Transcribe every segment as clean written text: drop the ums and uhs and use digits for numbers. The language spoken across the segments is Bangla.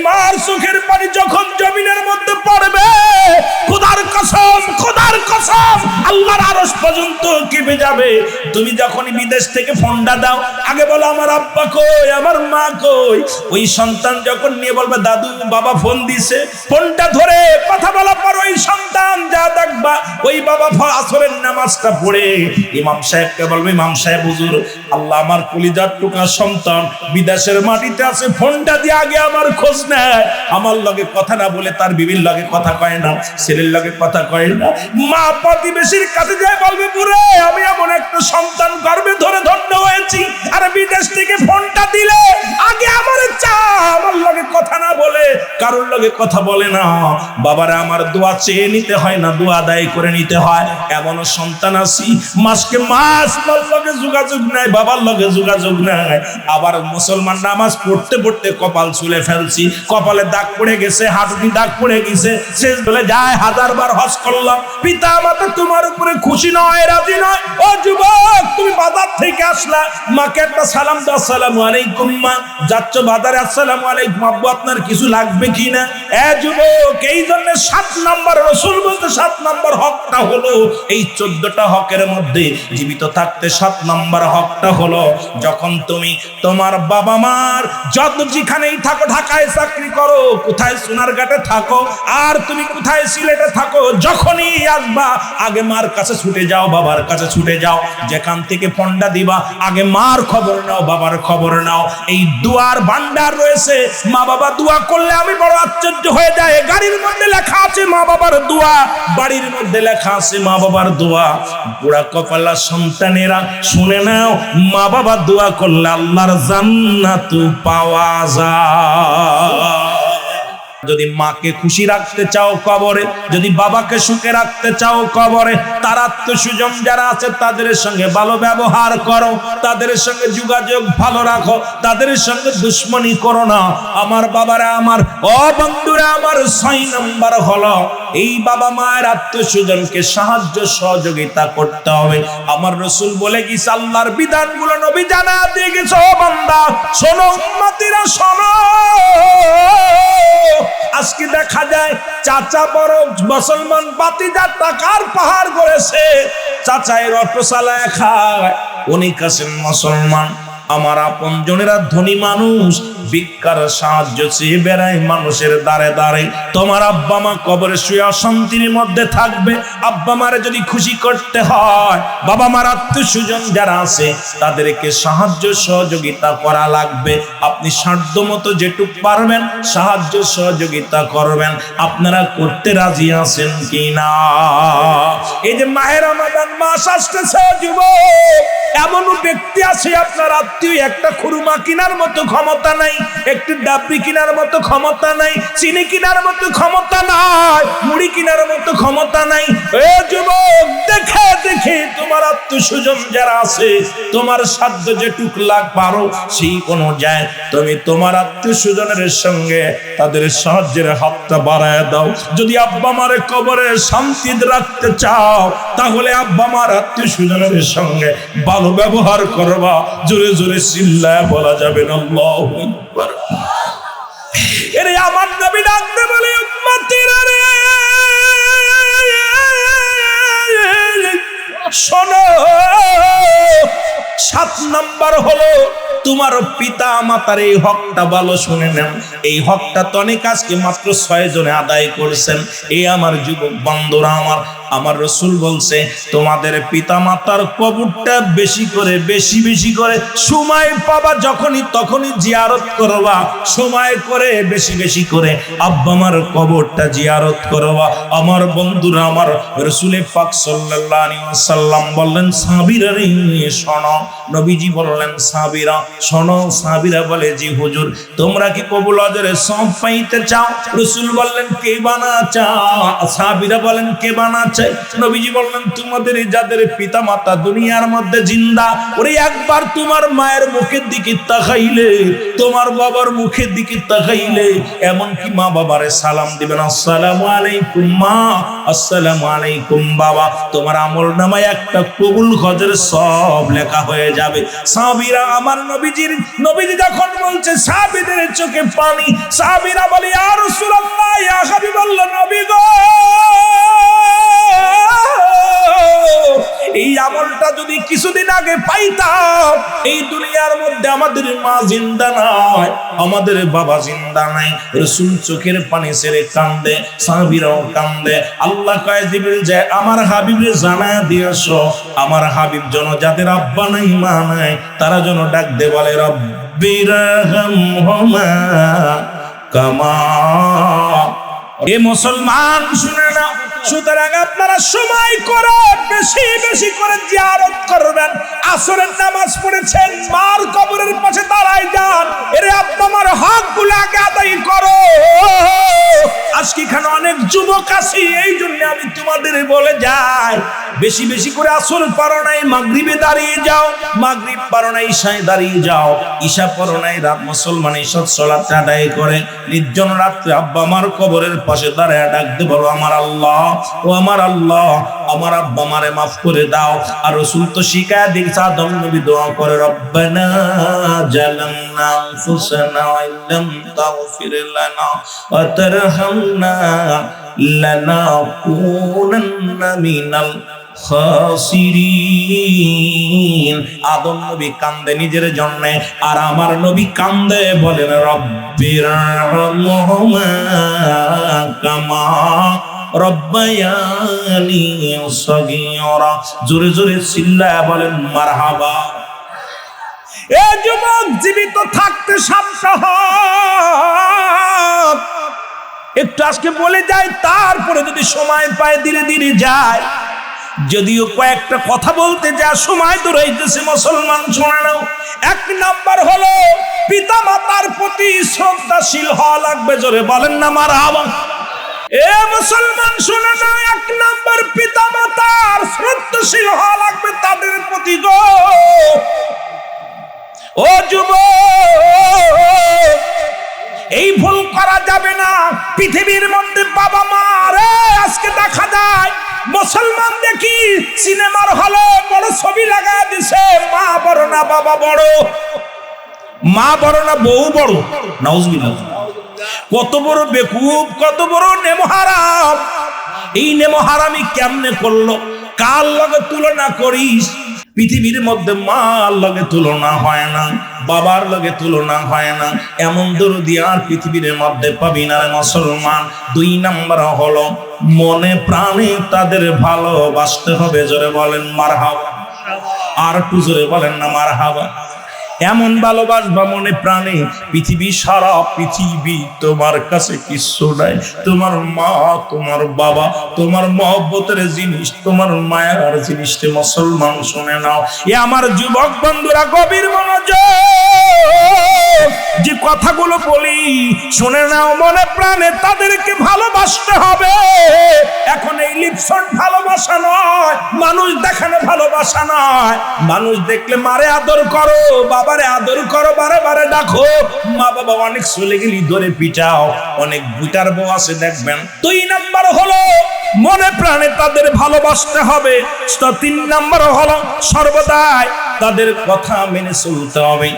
মার চোখের পানি যখন জমিনের মধ্যে পড়বে, খোদার কসম আল্লাহর আরশ পর্যন্ত কেঁপে যাবে। তুমি যখনই বিদেশ থেকে ফোনটা দাও, আগে বলো আমার আব্বা কই, আমার মা কই। ওই সন্তান যখন নিয়ে বলবে দাদু বাবা ফোন দিছে, ফোনটা ধরে কথা বলার পর ওই সন্তান যা দেখবা, ওই বাবা আসরের নামাজটা পড়ে ইমাম সাহেবকে বলবে, ইমাম সাহেব হুজুর, আল্লাহ আমার কলিজার টুকরা সন্তান বিদেশের মাটিতে আছে, ফোনটা দিয়ে আগে আমার খোঁজ নেয়, আমার লগে কথা না বলে তার বিবির লগে কথা কয় না, ছেলের লগে কথা কয় না। মা প্রতিবেশীর কাছে যায় বলবে, বুড়ে আমি এমন একটা সন্তান গর্ভে ধরে ধন্য হয়েছি, আর বিদেশ থেকে ফোনটা দিলে আগে আমার চা, আমার লগে কথা না বলে কারোর লগে কথা বলে না। বাবারা আমার দোয়া চেয়ে নিতে হয় না, দোয়া আদায় করে নিতে হয়। এমন সন্তান আছি মাসকে মাস মার লগে যোগাযোগ নাই, বাবার লগে যোগাযোগ নাই। আবার মুসলমান নামাজ পড়তে পড়তে কপাল ছুলে ফেলছি, কপালে দাগ পড়ে গেছে, হাঁটুটি দাগ পড়ে গেছে, শেষ বলে যায় 1000 বার হজ করলাম, পিতা মাতা তোমার উপরে খুশি নয়, রাজি নয়। ও যুবক, তুমি বাজার থেকে আসলা, মাকে একটা সালাম দাও, আসসালামু আলাইকুম মা, যাচ্ছ বাজারে, আসসালামু আলাইকুম আব্বু, আপনার কিছু লাগবে কিনা? এ যুবক, এই জন্য 7 নম্বর রাসূল বলতে 7 নম্বর হকটা হলো, এই 14টা হকের মধ্যে জীবিত থাকতে 7 নম্বর হকটা হলো, যখন তুমি তোমার বাবা মার যত যেখানেই থাকো, ঢাকায় চাকরি করো, কোথায় সোনারঘাটে থাকো, আর তুমি কোথায় সিলেটে থাকো, যখনই আসবা আগে মার কাছে ছুটে যাও, বাবার কাছে ছুটে যাও। যেখান থেকে ফোনটা দিবা আগে মার খবর নাও, বাবার খবর নাও। এই দুয়ার ভান্ডার রয়েছে, মা বাবা দোয়া করলে আমি বড় আশ্চর্য হয়ে যায়। গাড়ির মধ্যে লেখা আছে মা বাবার দোয়া, বাড়ির মধ্যে লেখা আছে মা বাবার দোয়া। বুড়া কপালা সন্তানেরা শুনে নাও, মা বাবা দোয়া করলে আল্লাহর জান্নাত পাওয়া যায়। যদি মাকে খুশি রাখতে চাও কবরে, যদি বাবাকে সুখে রাখতে চাও কবরে, তার আত্মীয়স্বজন যারা আছে তাদের সঙ্গে ভালো ব্যবহার করো, তাদের সঙ্গে যোগাযোগ ভালো রাখো, তাদের সঙ্গে দুশ্মনী করো না। আমার বাবারা আমার, ও বন্ধুরা আমার, 6 নম্বর হলো এই বাবা মায়ের আত্মীয়স্বজনকে সাহায্য সহযোগিতা করতে হবে। আমার রাসূল বলে গেছে, আল্লাহর বিধানগুলো নবী জানা দিয়ে গেছে। ও বান্দা শোনো, উম্মতিরা শোনো, আজকে দেখা যায় চাচা বড় মুসলমান বাতিজা টাকার পাহাড় করেছে, চাচায়ের অটো চালায় খায়, উনি কাছেন মুসলমান। আমার আপন জনেরা ধনী মানুষ, ভিক্ষার সাহায্য চেয়ে বেড়ায় মানুষের দ্বারে দ্বারে। তোমার আব্বা মা কবরে শুয়ে অশান্তির মধ্যে থাকবে, আব্বা মারে যদি খুশি করতে হয়, বাবা মার আত্মীয়স্বজন যারা আছে তাদেরকে সাহায্য সহযোগিতা করা লাগবে। আপনি সাধ্যমতো যেটুক পারবেন সাহায্য সহযোগিতা করবেন। আপনারা করতে রাজি আছেন কি না? এই যে মাহে রমাদান মাস আসতেছে, যুবক, এমন ব্যক্তি আছে আপনার আত্মীয় একটা খুরমা কেনার মতো ক্ষমতা নাই, একটু ডাবরি কেনার মতো ক্ষমতা নাই, চিনি কেনার মতো ক্ষমতা নাই, মুড়ি কেনার মতো ক্ষমতা নাই। এ যুবক, দেখে দেখে তোমার আত্মীয়স্বজন যারা আছে, তোমার সাধ্য যেটুক লাগ পারো সেই অনুযায়ী তুমি তোমার আত্মীয়স্বজনের সঙ্গে তাদের সাহায্যের হাতটা বাড়ায় দাও। যদি আব্বা মারে কবরে শান্তি রাখতে চাও, তাহলে আব্বা মার আত্মীয়স্বজনের সঙ্গে ভালো ব্যবহার করবা। জোরে জোরে চিল্লায় বলা যাবে না আল্লাহু আকবার। এরে আমার নবী ডাকতে বলে, উম্মতিরা রে শোনো, 7 নম্বর হলো তোমার পিতা মাতার এই হকটা ভালো শুনে নেন। এই হকটা তো অনেক আজকে মাত্র 6 জনে আদায় করছেন। এই আমার যুবক বন্ধুরা আমার রাসূল বলছে, তোমাদের পিতা মাতার কবরটা বেশি করে সময় পাবা, যখনই তখনই জিয়ারত করবা, সময় করে বেশি করে আব্বা মার কবরটা জিয়ারত করবা। আমার বন্ধুরা আমার, রাসূল পাক সাল্লাল্লাহু আলাইহি ওয়াসাল্লাম বললেন, সাহাবীরা রে শোনো। নবীজি বললেন, সাহাবীরা শোনো। সাহাবীরা বলে, জি হুজুর, তোমরা কি কবুল আজরে সওয়াব পাইতে চাও? রাসূল বললেন, কে বানা চাও? সাহাবীরা বলেন, কে বানা করেছে। নবীজি বললেন, তোমাদের যাদের পিতা মাতা দুনিয়ার মধ্যে জিন্দা, ওরে একবার তোমার মায়ের মুখের দিকে তাকাইলে, তোমার বাবার মুখের দিকে তাকাইলে, এমনকি মা বাবারে সালাম দিবেন, আসসালামু আলাইকুম মা, আসসালামু আলাইকুম বাবা, তোমার আমল নামায় একটা কবুল হজের সব লেখা হয়ে যাবে। সাহাবীরা আমার নবীজি যখন বলছে, সাহাবীদের চোখে পানি। সাহাবীরা বলে, ইয়া রাসূলুল্লাহ, ইয়া হাবিবাল্লাহ, নবী গো, এই আমলটা যদি কিছুদিন আগে পাইতাম, এই দুনিয়ার মধ্যে আমাদের মা জিন্দা নাই, আমাদের বাবা জিন্দা নাই। রাসূল চোখের পানি ছেড়ে কান্দে, সাহাবীরাও কান্দে। আল্লাহ কয়, জিবরিল যে আমার হাবিবরে জানায়া দিয়েছো, আমার হাবিব যেন যাদের আব্বা নাই মা নাই, তারা যেন ডাক দে বলে, রব্বিরহামহুমা কামা। এ মুসলমান শুনে না, সুতরাং আপনারা সময় করে বেশি বেশি করে জিয়ারত করবেন। আসরের নামাজ পড়েছেন, মার কবরের পাশে দাঁড়ায় যান, এরে আব্বা মার হকগুলো আগে আদায় করো। আজকে এখানে অনেক যুবক আছি, এই জন্য আমি তোমাদের বলে যাই, বেশি বেশি করে আসর পড়ো নাই, মাগরিবে দাঁড়িয়ে যাও, মাগরিব পড়ো নাই, ঈশায় দাঁড়িয়ে যাও, ঈশা পড়ো নাই, রাত মুসলমান ঈশা সালাত আদায় করে নির্জন রাত্রে আব্বা মার কবরের পাশে দাঁড়ায় ডাকতে বলো, আমার আল্লাহ, ও আমার আল্লাহ, আমার আব্বা মারে মাফ করে দাও। আর রাসূল তো শিখায় দিয়েছে, আদম নবী দোয়া করে, রব্বানা জালামনা আনফুসানা ওয়া ইল্লাম তাগফির লানা ওয়া তারহামনা লানাকুনান্না মিনাল খাসিরিন। আদম নবী কান্দে নিজের জন্য, আর আমার নবী কান্দে, বলেন রব্বিরহামহুমা কামা রব্বায়ানি সগীরা। জোরে জোরে চিল্লায়া বলেন মারহাবা। এ যুবক, জীবিত থাকতে সাবধান। একটু আজকে বলে যায়, তারপরে যদি সময় পায় ধীরে ধীরে যায়। যদিও কয়েকটা কথা বলতে যা সময় তো রইতেছে, মুসলমান শুনে নাও। এক নাম্বার হলো, পিতা মাতার প্রতি শ্রদ্ধাশীল হওয়া লাগবে। জোরে বলেন না মারহাবা। এ মুসলমান শুনে নাও, এক নাম্বার পিতা মাতার শ্রদ্ধাশীল হওয়া লাগবে তাদের প্রতি গো। ও যুবক, এই ভুল করা যাবে না। পৃথিবীর মধ্যে বাবা মা রে আজকে দেখা যায়, মুসলমান দেখি সিনেমার হলে বড় ছবি লাগা দিছে, মা বড় না বাবা বড়, মা বড় না বউ বড়, নাউজুবিল্লাহ। কত বড় বেকুব, কত বড় নেমহারাম। এই নেমহারামি কেমনে করলো? কার লগে তুলনা করিস? পৃথিবীর মধ্যে মার লগে তুলনা হয় না, বাবার লগে তুলনা হয় না, এমন দরদি আর পৃথিবীর মধ্যে পাবি না রে মুসলমান। দুই নাম্বার হলো, মনে প্রাণে তাদের ভালোবাসতে হবে। জোরে বলেন মারহাবা। আর একটু জোরে বলেন না মারহাবা। এমন ভালোবাসবা মনে প্রাণে, পৃথিবী সারা পৃথিবী তোমার কাছে কিছু নাই। তোমার মা, তোমার বাবা, তোমার মহব্বতের জিনিস, তোমার মায়ার জিনিসটা মুসলমান শুনে নাও। এ আমার যুবক বন্ধুরা, গভীর মনোযোগ, যে কথাগুলো বলি শুনে নাও। মনে প্রাণে তাদেরকে ভালোবাসতে হবে। এখন এই লিপসন ভালোবাসা নয়, মানুষ দেখানো ভালোবাসা নয়। মানুষ দেখলে মারে আদর করো, বাবারে আদর করো, বারে বারে ডাকো। মা বাবা অনেক চলে গেলি ধরে পিটাও, অনেক বুটার বউ আছে দেখবেন। দুই নাম্বার হলো, মনে প্রাণে তাদের ভালোবাসতে হবে। তিন নাম্বার হলো, সর্বদাই তাদের কথা মেনে চলতে হবে।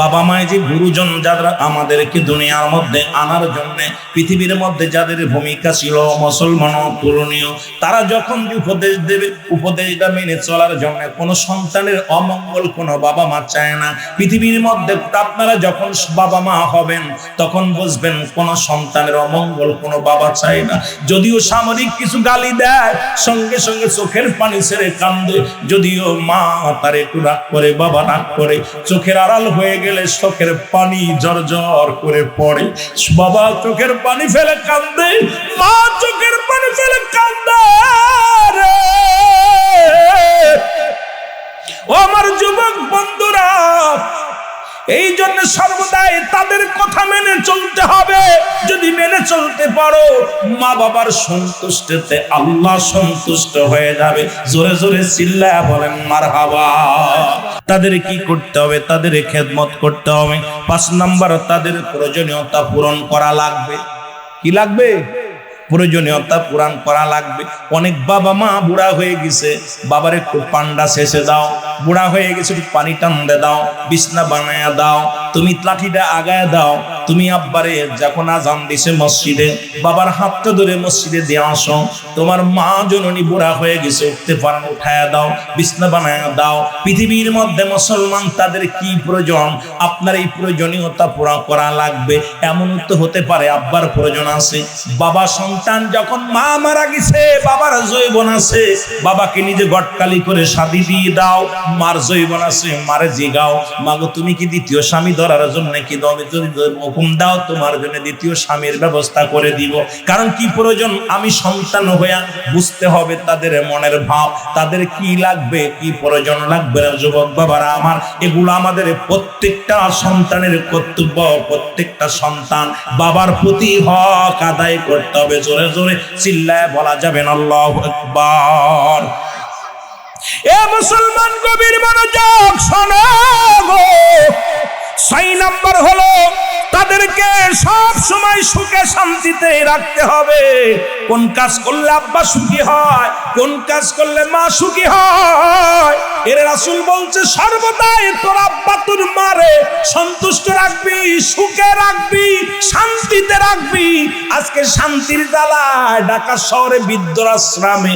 বাবা মায়ের যে গুরুজন, যারা আমাদেরকে দুনিয়ার মধ্যে আনার জন্য, পৃথিবীর মধ্যে যাদের ভূমিকা ছিল মুসলমান অতুলনীয়, তারা যখন উপদেশ দেবে, উপদেশটা মেনে চলার জন্য। কোনো সন্তানের অমঙ্গল কোনো বাবা মা চায় না। পৃথিবীর মধ্যে আপনারা যখন বাবা মা হবেন, তখন বুঝবেন কোনো সন্তানের অমঙ্গল কোনো বাবা চায় না। যদিও সামরিক কিছু গালি দেয়, সঙ্গে সঙ্গে চোখের পানি ছেড়ে কান্দে। যদিও মা তার একটু রাগ করে, বাবা রাগ করে, চোখের আড়াল হয়ে গেলে চোখের পানি ঝরঝর করে পড়ে। বাবা চোখের পানি ফেলে কান্দে, মা চোখের পানি ফেলে কান্দে। ও আমার যুবক বন্ধুরা, এই জন্য সর্বদাই তাদের কথা মেনে চলতে হবে। যদি যদি মেনে চলতে পারো, মা বাবার সন্তুষ্টিতে আল্লাহ সন্তুষ্ট হয়ে যাবে। জোরে জোরে চিল্লায়া বলেন মারহাবা। তাদের কি করতে হবে? তাদের খেদমত করতে হবে। 5 নাম্বার, তাদের প্রয়োজনীয়তা পূরণ করা লাগবে। কি লাগবে? প্রয়োজনীয়তা পূরণ করা লাগবে। অনেক বাবা মা বুড়া হয়ে গেছে, বাবার একটু পান্ডা শেষে দাও, বুড়া হয়ে গেছে একটু পানি টানতে দাও, বিছনা বানায়া দাও, তুমি লাঠিটা আগায় দাও, তুমি আব্বারে যখন আজান দিছে মসজিদে, বাবার হাতটা ধরে মসজিদে দিয়ে আসো। তোমার মা জননী বুড়া হয়ে গেছে, উঠতে পারে না, উঠায়া দাও, বিছনা বানায়া দাও। পৃথিবীর মধ্যে মুসলমান তাদের কি প্রয়োজন, আপনার এই প্রয়োজনীয়তা পূরণ করা লাগবে। এমন তো হতে পারে আব্বার প্রয়োজন আছে, বাবা সন্তান যখন মা মারা গেছে, বাবার জৈবন আছে, বাবাকে নিজে গটকালি করে শাদি দিয়ে দাও। মার জৈবন আছে, মারে জিগাও, মাগো তুমি কি দ্বিতীয় স্বামী ধরার জন্য কি দমে যদি হুকুম দাও, তোমার জন্য দ্বিতীয় স্বামীর ব্যবস্থা করে দিব। কারণ কি প্রয়োজন আমি সন্তান হইয়া বুঝতে হবে তাদের মনের ভাব, তাদের কি লাগবে, কি প্রয়োজন লাগবে। যুবক বাবারা আমার, এগুলো আমাদের প্রত্যেকটা সন্তানের কর্তব্য। প্রত্যেকটা সন্তান বাবার প্রতি হক আদায় করতে হবে। জোরে জোরে চিল্লায় বলা যাবে না আল্লাহু আকবার। এ মুসলমান গভীর মনোযোগ শোনো গো। 6 নাম্বার হলো তাদেরকে সব সময় সুখে শান্তিতে রাখতে হবে। কোন কাজ করলে আব্বা সুখী হয়, কোন কাজ করলে মা সুখী হয়, এর রাসূল বলছে সর্বদাই তোর আব্বা তোর মারে সন্তুষ্ট রাখবি, সুখে রাখবি, শান্তিতে রাখবি। আজকে শান্তির জ্বালায় ঢাকা শহরে বৃদ্ধাশ্রমে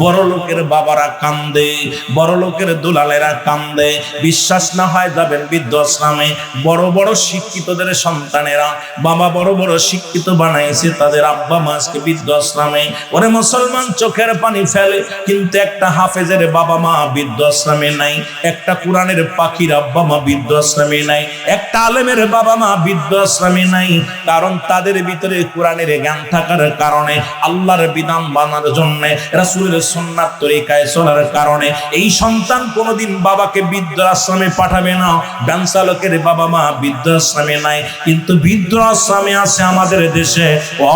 বড় লোকের বাবারা কান্দে, বড় লোকের দুলালেরা কান্দে। বিশ্বাস না হয় যাবেন বৃদ্ধাশ্রমে। বড় বড় শিক্ষিতদের সন্তানেরা বাবা বড় বড় শিক্ষিত বানাইছে, তাদের আব্বা মা আজকে বৃদ্ধাশ্রমে। ওরে মুসলমান চোখের পানি ফেলে, কিন্তু একটা হাফেজের বাবা মা বৃদ্ধাশ্রমে নাই, একটা কোরআনের পাখির আব্বা মা বৃদ্ধাশ্রমে নাই, একটা আলেমের বাবা মা বৃদ্ধাশ্রমে নাই। কারণ তাদের ভিতরে কোরআনের জ্ঞান থাকার কারণে, আল্লাহর বিধান মানার জন্য, রাসূলের সুন্নাত তরিকায় চলার কারণে এই সন্তান কোনোদিন বাবাকে বৃদ্ধাশ্রমে পাঠাবে না। ভ্যান চালকের বাবা মা বৃদ্ধাশ্রমে নাই, কিন্তু বৃদ্ধাশ্রমে আছে আমাদের দেশে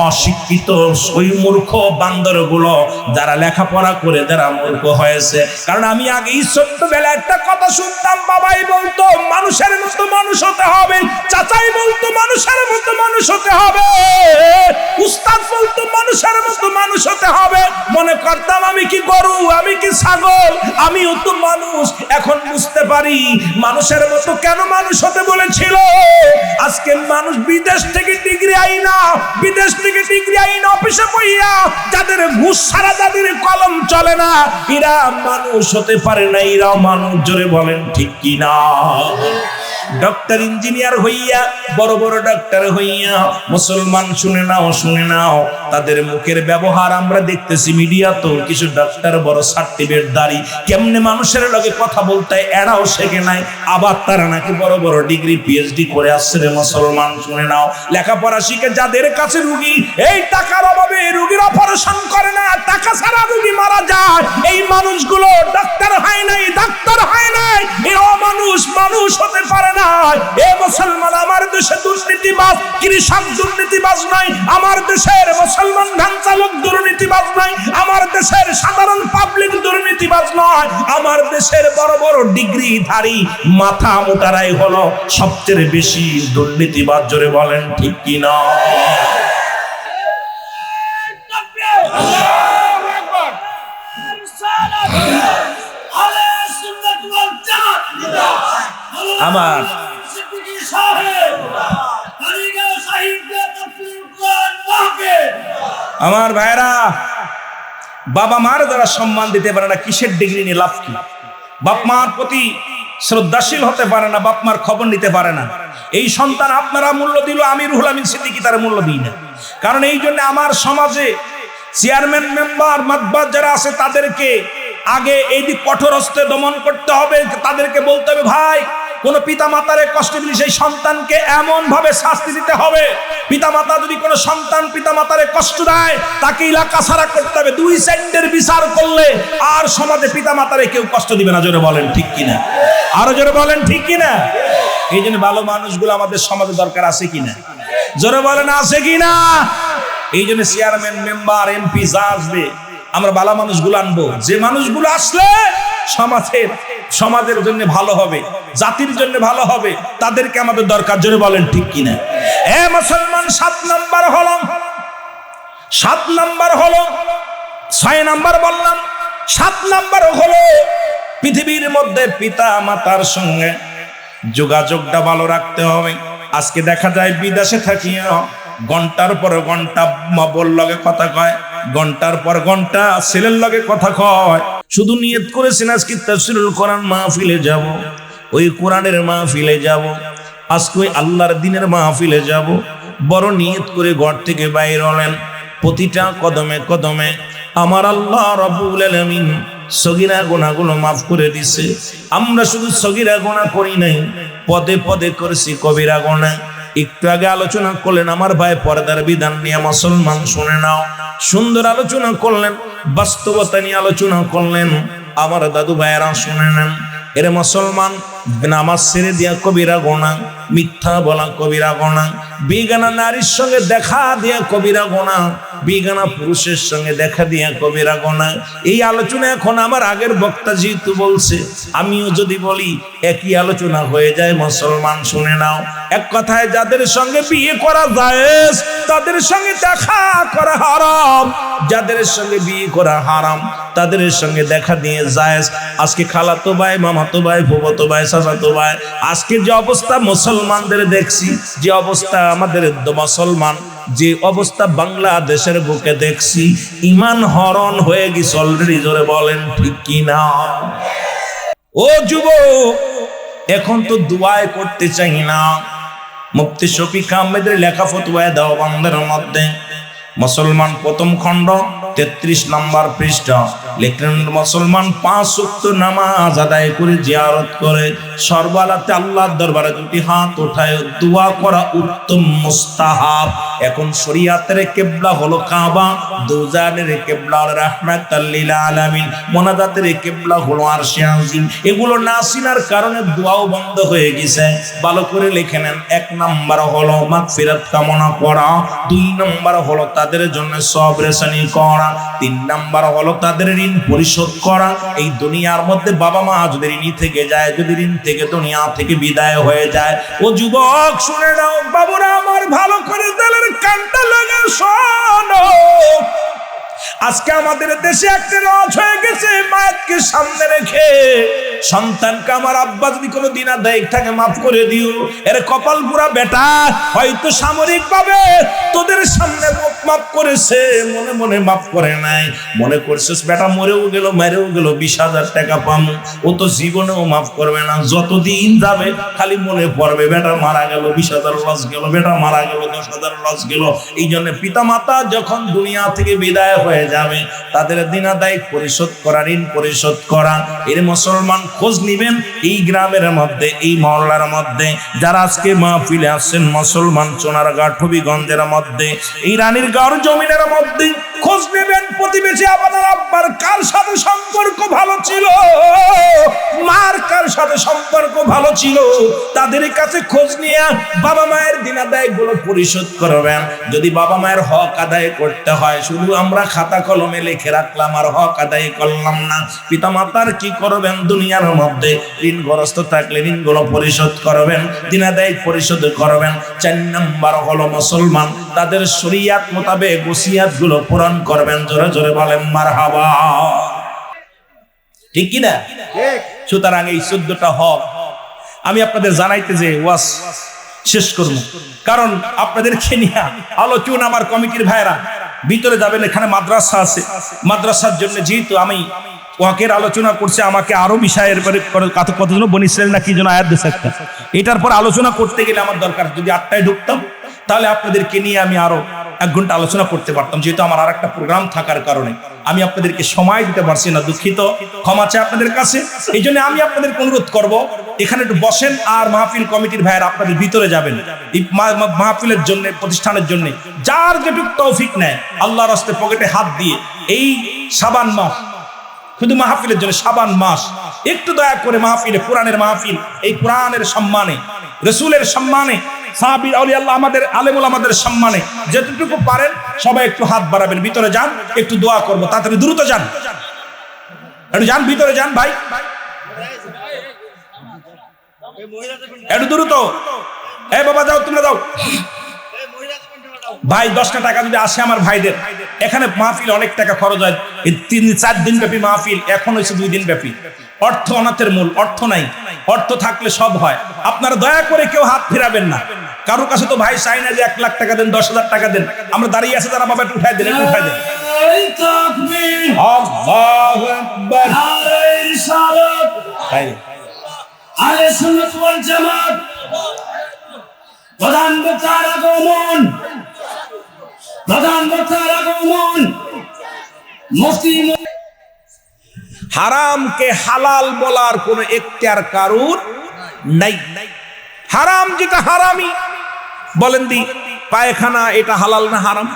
অশিক্ষিত ওই মূর্খ বান্দরগুলো, যারা লেখাপড়া করে যারা মূর্খ হয়েছে। কারণ আমি আগেই ছোট্টবেলায় একটা কথা শুনতাম, বাবাই বলতো মানুষের মতো মানুষ হতে হবে, চাচাই বলতো মানুষের মতো মানুষ হতে হবে, উস্তাদ বলতো মানুষের মতো মানুষ হতে হবে। মনে করতাম আমি কি গরু, আমি কি ছাগল, আমিও তো মানুষ। এখন বুঝতে পারি মানুষের মতো কেন মানুষ হতে বলেছিল। আজকে মানুষ বিদেশ থেকে ডিগ্রি আইনা, বিদেশ থেকে ডিগ্রি আইনা অফিসে বইয়া, যাদের ঘুষ ছাড়া যাদের কলম চলে না, এরা মানুষ হতে পারে না। এরাও মানুষ, জোরে বলেন ঠিক কিনা। ডক্টর ইঞ্জিনিয়ার হইয়া, বড় বড় ডক্টর হইয়া, মুসলমান শুনে নাও, শুনে নাও, তাদের মুখের ব্যবহার আমরা দেখতেছি মিডিয়া তো। কিছু ডক্টর বড় সার্টিফিকেট দাঁড়ি, কেমনে মানুষের লগে কথা বলতে এরাও শেখে নাই, আবার তারা নাকি বড় বড় ডিগ্রি পিএইচডি করে আসছে। রে মুসলমান শুনে নাও, লেখাপড়া শিখে যাদের কাছে রুগী, এই টাকার অভাবে রুগীর অপারেশন করে না, টাকা ছাড়া রুগী মারা যায়, এই মানুষগুলো ডাক্তার হয় নাই, ডাক্তার হয় নাই, এরাও মানুষ, মানুষ হতে পারে না। এ মুসলমান, আমার দেশে দুর্নীতিবাজ কৃষক দুর্নীতিবাজ নাই, আমার দেশের মুসলমান ভ্যান চালক দুর্নীতিবাজ নাই, আমার দেশের সাধারণ পাবলিক দুর্নীতিবাজ নয়, আমার দেশের বড় বড় ডিগ্রিধারী মাথা মোটারাই হলো সবচেয়ে বেশি দুর্নীতিবাজ। জোরে বলেন ঠিক কিনা। আমার আমার ভাইরা, বাবা মার যারা সম্মান দিতে পারে না, কিসের ডিগ্রি নিয়ে লাভ কি? বাপ মার প্রতি শ্রদ্ধাশীল হতে পারে না, বাপ মার খবর নিতে পারে না, এই সন্তান আপনারা মূল্য দিল, আমি রুহুল আমিন সিদ্দিকী তার মূল্য দিই না। কারণ এই জন্য আমার সমাজে চেয়ারম্যান, মেম্বার, মাতবার যারা আছে, তাদেরকে আগে এই দিক কঠোর হস্তে দমন করতে হবে। তাদেরকে বলতে হবে, ভাই কোন পিতা মাতারে কষ্ট দিলে সেই সন্তানকে এমন ভাবে শাস্তি দিতে হবে। পিতা মাতা যদি কোনো সন্তান পিতা মাতারে কষ্ট দেয়, তাকে এলাকা ছাড়া করতে হবে। 2 সাইডের বিচার করলে আর সমাজে পিতা মাতারে কেউ কষ্ট দিবে না। জোরে বলেন ঠিক কিনা, আরো জোরে বলেন ঠিক কিনা। এই জন্য ভালো মানুষগুলো আমাদের সমাজে দরকার আছে কিনা? জোরে বলেন আছে কি না? এই জন্য চেয়ারম্যান, মেম্বার, এমপি যা আসবে আমরা ভালো মানুষগুলো আনবো, যে মানুষগুলো আসলে সমাজের জন্য ভালো হবে, জাতির জন্য ভালো হবে, তাদেরকে আমাদের দরকার। জোরে বলেন ঠিক কিনা? এ মুসলমান, 7 নাম্বার হলো 6 নাম্বার বললাম, 7 নাম্বার হলো পৃথিবীর মধ্যে পিতা মাতার সঙ্গে যোগাযোগটা ভালো রাখতে হবে। আজকে দেখা যায় বিদেশে থাকিয়া ঘন্টার পর ঘন্টা বল লগে কথা কয়, ঘন্টার পর ঘন্টা ছেলের লগে কথা কয়। শুধু নিয়ত করেছেন আজকে তাফসীরুল কোরআন মাহফিলে যাব, ওই কোরআনের মাহফিলে যাব, আজকে ওই আল্লাহর দ্বীনের মাহফিলে যাব। বড় নিয়ত করে ঘর থেকে বাইর হলেন। প্রতিটা কদমে কদমে আমার আল্লাহ রাব্বুল আলামিন সগীরা গুনাহগুলো মাফ করে দিছে। আমরা শুধু সগীরা গুনাহ করি নাই, পদে পদে করেছি কবিরা গুনাহ। একটু আগে আলোচনা করলেন আমার ভাই পর্দার বিধান নিয়ে, মুসলমান শুনে নাও। সুন্দর আলোচনা করলেন, বাস্তবতা নিয়ে আলোচনা করলেন, আমার দাদু ভাইয়েরা শুনে নেন। এর মুসলমান, নামাজ ছেড়ে দিয়া কবিরা গুনাহ, মিথ্যা বলা কবিরা গুনাহ, বেগানা নারীর সঙ্গে দেখা দিয়া কবিরা গুনাহ, বেগানা পুরুষের সঙ্গে দেখা দিয়া কবিরা গুনাহ। এই আলোচনা এখন আমার আগের বক্তা যেহেতু বলছে, আমিও যদি বলি একই আলোচনা হয়ে যায়। মুসলমান শুনে নাও, এক কথায় যাদের সঙ্গে বিয়ে করা জায়েজ তাদের সঙ্গে দেখা করা হারাম, যাদের সঙ্গে বিয়ে করা হারাম তাদের সঙ্গে দেখা দিয়ে জায়েজ। আজকে খালাতো ভাই, মামাতো ভাই, ফুফাতো ভাই, চাচাতো ভাই, আজকে যে অবস্থা মুসলমানদের দেখছি, যে অবস্থা আমাদের মুসলমান, যে অবস্থা বাংলাদেশের বুকে দেখছি, ঈমান হরণ হয়ে গেছে অলরেডি। জোরে বলেন ঠিক কি না? ও যুবক, এখন তো দুআয় করতে চাই না। মুফতি শফিক আহমেদের লেখা ফতোয়ায়ে দেওবন্দের মধ্যে মুসলমান প্রথম খণ্ড 33 নম্বর পৃষ্ঠা লিখলেন, মুসলমান 5 ওয়াক্ত নামাজ আদায় করে জিয়ারত করে সর্ববেলাতে আল্লাহর দরবারে 2টি হাত উঠায় দোয়া করা উত্তম মুস্তাহাব। এখন শরীয়তের কিবলা হলো কাবা, দুজানের কিবলা হলো রাহমাতাল লিল আলামিন, মুনাজাতের কিবলা হলো আরশে আজিম। এগুলো না চিনার কারণে দোয়াও বন্ধ হয়ে গেছে। ভালো করে লিখে নেন। 1 নাম্বার হলো মাগফিরাত কামনা করা, 2 নাম্বার হলো তাদের জন্য সবর রেসানি করা, 3 নাম্বার হলো তাদের ঋণ পরিশোধ করা। এই দুনিয়ার মধ্যে বাবা মা যদি ঋণী থেকে যায়, যদি ঋণ থেকে দুনিয়া থেকে বিদায় হয়ে যায়, ও যুবক শুনে নাও, বাবুরা আমার ভালো করে দিলের কানটা লাগা শোনো। আজকে আমাদের দেশে একটা রজ হয়ে গেছে, মায়েরকে সামনে রেখে সন্তানকে আমার আব্বা যদি কোনো দিন আদায় থাকে মাফ করে দিও। এর কপাল পুরা বেটা হয়তো সামরিক ভাবে তোদের সামনে মাফ করেছে, মনে মনে মাফ করে নাই। মনে করছিস বেটা মরেও গেল, মেরেও গেল, 20,000 টাকা পাবো, ও তো জীবনেও মাফ করবে না। যতদিন যাবে খালি মনে পড়বে বেটা মারা গেল, 20,000 লস গেল, বেটা মারা গেল, 10,000 লস গেল। এই জন্য পিতা মাতা যখন দুনিয়া থেকে বিদায় হয়ে যাবে, তাদের দিন আদায় পরিশোধ করা, ঋণ পরিশোধ করা। এর মুসলমান খোঁজ নিবেন এই গ্রামের মধ্যে, এই মহল্লার মধ্যে যারা আজকে মাহফিলে আসছেন, মুসলমান সোনারগাঁ হবিগঞ্জের মধ্যে, এই রানীর গাঁর জমিনের মধ্যে খোঁজ নেবেন প্রতিবেশী আপনার আব্বার কার সাথে সম্পর্ক ভালো ছিল, মার কার সাথে সম্পর্ক ভালো ছিল, তাদের কাছে খোঁজ নিয়ে বাবা মায়ের দিন আদায় গুলো পরিশোধ করবেন। যদি বাবা মায়ের হক আদায় করতে হয়, শুধু আমরা খাতা কলমে লিখে রাখলাম আর হক আদায় করলাম না, পিতা মাতার কি করবেন? দুনিয়ার মধ্যে ঋণগ্রস্ত থাকলে ঋণগুলো পরিশোধ করবেন, দিন আদায় পরিশোধ করবেন। 4 নাম্বার হলো মুসলমান তাদের শরীয়ত মোতাবেক ওসিয়াত গুলো পূরণ করবেন। জোরে জোরে বলেন মারহাবা, ঠিক কি না? সুতরাং এই 14টা হক আমি আপনাদের জানাইতে যে ওয়াজ শেষ করব, কারণ আপনাদেরকে নিয়ে আলোচনা আমার কমিটির ভাইরা ভিতরে যাবেন, এখানে মাদ্রাসা আছে, মাদ্রাসার জন্য যেহেতু আমি ওয়াকের আলোচনা করছে, আমাকে আরো বিষয়ের কত জন বনিছিলেন না কি যেন আয়াত দিয়েছে একটা, এটার পর আলোচনা করতে গেলে আমার দরকার, যদি 8টায় ঢুকতাম তাহলে আপনাদেরকে নিয়ে আমি আরো 1 ঘন্টা আলোচনা করতে পারতাম। যেহেতু আমার আর একটা প্রোগ্রাম থাকার কারণে আমি আপনাদেরকে সময় দিতে পারছি না, দুঃখিত, ক্ষমা চাই আপনাদের কাছে। এই জন্য আমি আপনাদেরকে অনুরোধ করব, এখানে একটু বসেন আর মাহফিল কমিটির ভাইয়েরা আপনাদের ভিতরে যাবেন। এই মাহফিলের জন্য, প্রতিষ্ঠানের জন্য যার যেটুকু তৌফিক নেয় আল্লাহর রাস্তে পকেটে হাত দিয়ে এই শাবান মাস, শুধু মাহফিলের জন্য শাবান মাস একটু দয়া করে মাহফিলে, কোরআনের মাহফিল, এই কোরআনের সম্মানে, রাসূলের সম্মানে সাহাবী আউলিয়া আল্লাহ আমাদের আলেমুল আমাদের সম্মানে যতটুকু পারেন সবাই একটু হাত বাড়াবেন, ভিতরে যান, একটু দোয়া করব, তাড়াতাড়ি দ্রুত যান, একটু যান, ভিতরে যান ভাই, একটু দ্রুত। এই বাবা যাও, তোমরা যাও ভাই। 10টা টাকা যদি আসে আমার ভাইদের, এখানে মাহফিল অনেক টাকা খরচ হয়, 3-4 দিন ব্যাপী মাহফিল, এখন হয়েছে 2 দিন ব্যাপী। অর্থ অনাথের মূল, অর্থ নাই, অর্থ থাকলে সব হয়। আপনারা দয়া করে কেউ হাত ফেরাবেন না, কারোর কাছে তো ভাই চাই না যে 1 লাখ টাকা দেন, 10,000 টাকা দেন। আমরা দাঁড়িয়ে আছে যারা, বাবা একটু উঠাই দেন, একটু উঠাই দেন। আল্লাহু আকবার। আহলে সুন্নাত ওয়াল জামাত প্রধান বক্তার আগমন, প্রধান বক্তার আগমন। মুফতি হারামকে হালাল বলার কোন এখতিয়ার কারুর নাই। হারাম যেটা হারামি, বলেন দি পায়খানা এটা হালাল না হারাম?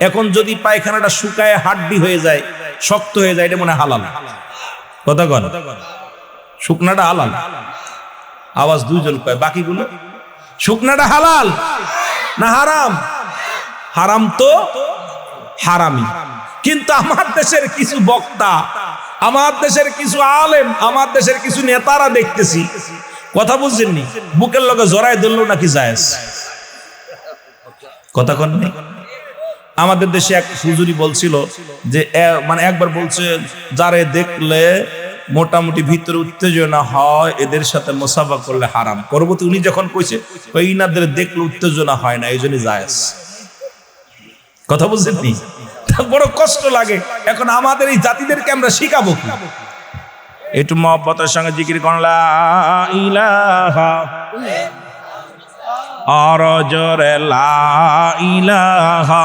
এখন যদি পায়খানাটা শুকায় হাড্ডি হয়ে যায়, শক্ত হয়ে যায়, এটা মনে হালাল? কথা কন, শুকনাটা হালাল? আওয়াজ দুইজন কয়, বাকিগুলো? শুকনাটা হালাল না হারাম? হারাম তো হারামি। কিন্তু আমার দেশের কিছু বক্তা, আমার দেশের কিছু আলেম, আমার দেশের কিছু নেতারা দেখতেছি, কথা বুঝছেননি, বুকের লগে জড়াই ধরলো নাকি জায়েজ। কথা কন নেই? আমাদের দেশে এক হুজুরি বলছিল যে মানে একবার বলছে, যারে দেখলে মোটামুটি ভিতরে উত্তেজনা হয় এদের সাথে মুসাফা করলে হারাম। পরবর্তী উনি যখন কইছে ওই ইনাদের দেখলে উত্তেজনা হয় না, এই জন্যই জায়েজ। কথা বুঝছেন নি? বড় কষ্ট লাগে। এখন আমাদের এই জাতিদেরকে আমরা শিখাবো কি? একটু মহব্বতের সঙ্গে জিকির করুন, লা ইলাহা, আর জোরে লা ইলাহা।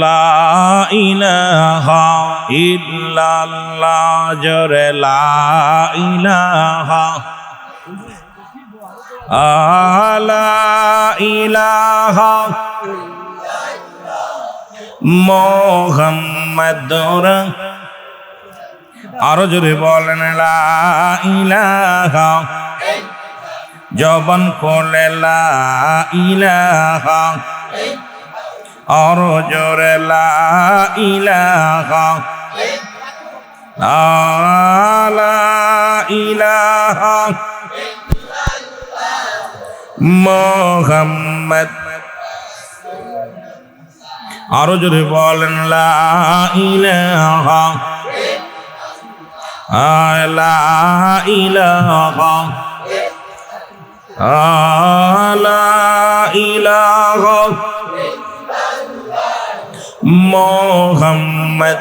লা ইলাহা ইল্লাল্লাহ, জোরে লা ইলাহা, লা ইলাহা মুহাম্মাদুর। আরো জোরে বলেন, লা ইলাহা, জবান খুলে লা ইলাহা, আরো জোরে লা ইলাহা, লা ইলাহা মুহাম্মদ। আরো জোরে বলেন, লা ইলাহা, লা ইলাহা, লা ইলাহা মুহাম্মদ।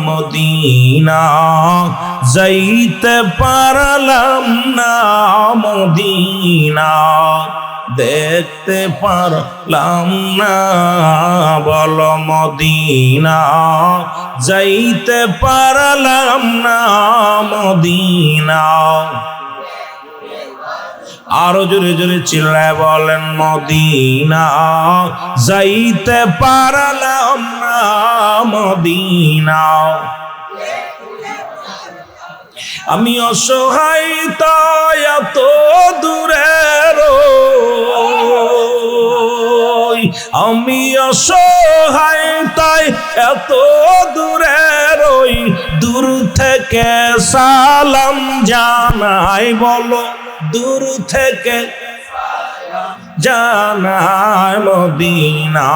মদিনা যাইতে পারলাম না, মদিনা দেখতে পারলাম না, বল মদিনা যাইতে পারলাম না, মদিনা। আরো জোরে জোরে চিল্লায় বলেন, মদিনা যাইতে পারলাম না, মদিনা। আমি অসহায় তাই এত দূরে রই, আমি অসহায় তাই এত দূরে রই, দূর থেকে সালাম জানাই, বলো দূর থেকে জানাই, মদিনা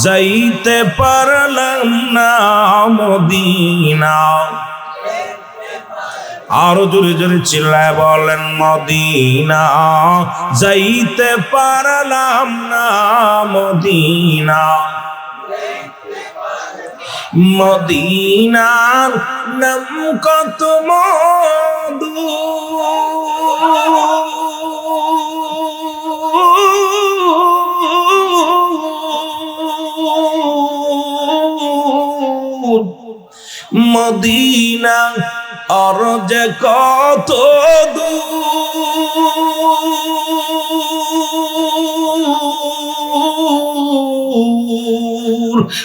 যাইতে পারলাম না, মদিনা। আরো জোরে জোরে চিল্লায় বলেন, মদিনা যাইতে পারলাম না, মদিনা। মদিনার নাম কত মধু, মদিনা আর যে কত দূর,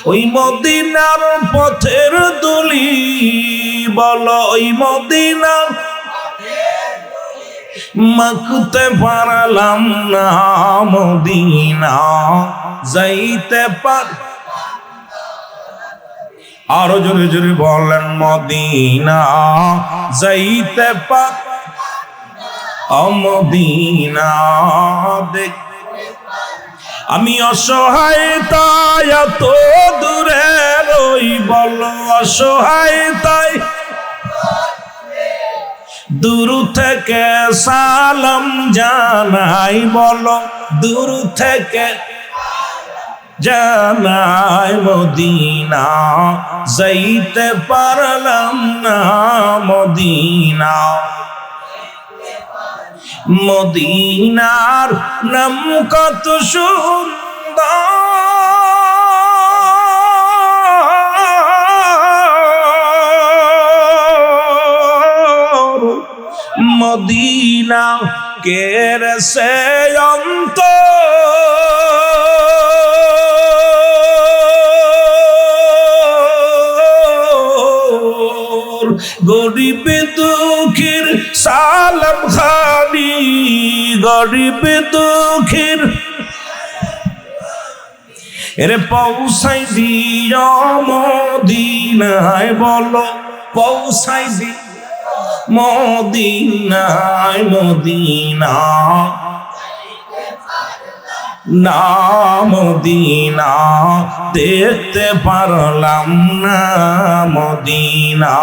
ওই মদিনার পথের দুলি বলো ওই মদিনার মাখতে পারলাম না মদিনা যাইতে পার আরো জোরে জোরে বলেন মদিনা যাইতে পার মদিনা দেখ আমি অসহায় তাই এত দূরে রই বলো অসহায় তাই দূর থেকে সালাম জানাই বলো দূর থেকে জানাই মদিনা যাইতে পারলাম না মদিনা মদিনার নাম কত সুন্দর মদিনা কের সে গরিব দুঃখীর সালাম খানি গরিব দুঃখীর এরে পৌঁছাই দিও মদিনায় বলো পৌঁছাই দি মদিনায় মদিনা না মদিনা দেখতে পারলাম না মদিনা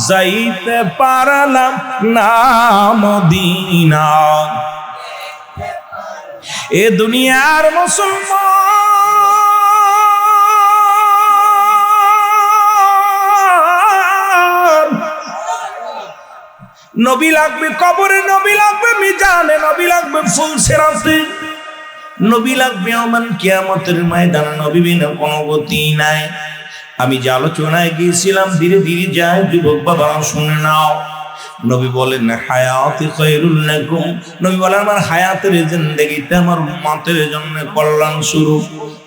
যাইতে পারলাম না মদিনা এ দুনিয়ার মুসলমান নবী লাগবে কবরে নবী লাগবে মিজানে নবী লাগবে ফুল সিরাতে নবী লাগবে ওমান কিয়ামতের ময়দানে নবী বিনা কোনো গতি নাই আমি যে আলোচনায় গিয়েছিলাম ধীরে ধীরে যায় যুবক বাবা শুনে নাও নবী বলেন হায়াতি খায়রুল লাকুম নবী বলেন আমার হায়াতের জিন্দেগিটা আমার উম্মতের জন্য কল্যাণ স্বরূপ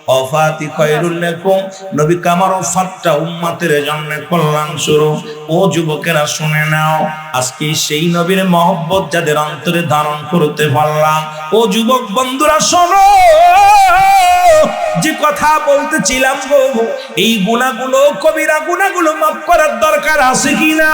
ওয়াফাতি খায়রুল লাকুম নবী কামার ওয়াফাতটা উম্মতের জন্য কল্যাণ স্বরূপ ও যুবকেরা শুনে নাও আজকে সেই নবীর মহব্বত যাদের অন্তরে ধারণ করতে পারলাম ও যুবক বন্ধুরা শোনো যে কথা বলতেছিলাম গো এই গুনাহগুলো কবিরা গুনাহগুলো মাফ করার দরকার আছে কিনা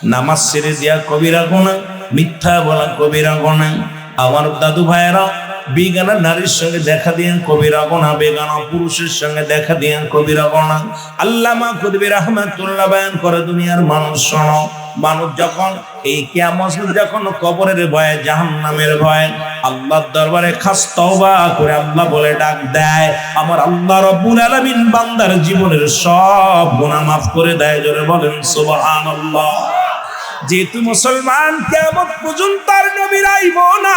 নামাজ ছেড়ে দিয়া কবিরা গুনাহ মিথ্যা বলা কবিরা গুনাহ আমার দাদু ভাইয়েরা বেগানা নারীর সঙ্গে দেখা দিয়েন কবিরা গুনাহ বেগানা পুরুষের সঙ্গে দেখা দিয়েন কবিরা গুনাহ আল্লামা কুতুবী রাহমাতুল্লাহ বয়ান করে দুনিয়ার মানুষ শোনো মানুষ যখন এই কিয়ামত যখন কবরের ভয়ে জাহান্নামের ভয়ে আল্লাহর দরবারে খাস তওবা করে আল্লাহ বলে ডাক দেয় আমার আল্লাহ রাব্বুল আলামিন বান্দার জীবনের সব গুনাহ মাফ করে দেয় জোরে বলেন সুবহানাল্লাহ যেহেতু মুসলমান কিয়ামত পর্যন্ত আর নবী আইব না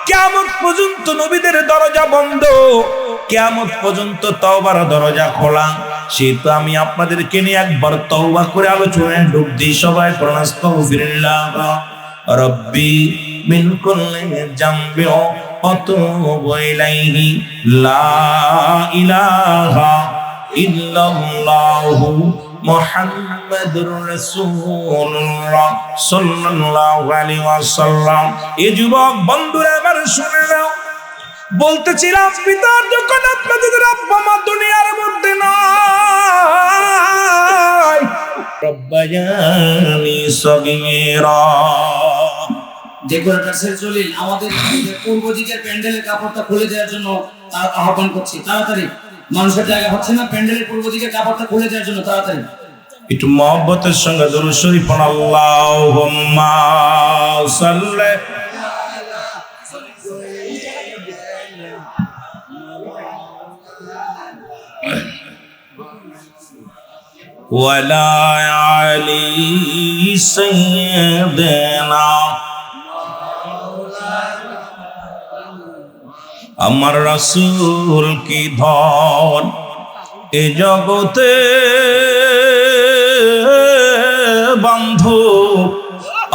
কিয়ামত পর্যন্ত নবীদের দরজা বন্ধ কিয়ামত পর্যন্ত তওবার দরজা খোলা সেহেতু আমি আপনাদেরকে নিয়ে একবার তওবা করে আলোচনায় ডুব দিই সবাই পড়ুন আস্তাগফিরুল্লাহ রব্বি মিন কুল্লি জামবি আতুবু ইলাইহি লা ইলাহা ইল্লাল্লাহু মুহাম্মাদুর রাসূলুল্লাহ সাল্লাল্লাহু আলাইহি ওয়াসাল্লাম এই যুবক বন্ধুরা এবার শুনে নাও বলতেছিলাম পিতার যখন আপনাদের আব্বা মা দুনিয়ার মধ্যে নাই রব্বায়ানি সগীরা ডেকোরেটর জলিল আমাদের পূর্ব দিকের প্যান্ডেলের কাপড়টা খুলে দেওয়ার জন্য আহ্বান করছি তাড়াতাড়ি মানুষের জায়গা হচ্ছে না প্যান্ডেলের পূর্ব দিকের কাপড়টা খুলে দেওয়ার জন্য তাড়াতাড়ি একটু মহব্বতের সঙ্গে দরুদ শরীফ পড়ুন আল্লাহুম্মা সাল্লি ওয়ালা আলি সাইয়্যিদিনা আমার রাসূল কি ধন এ জগতে বন্ধু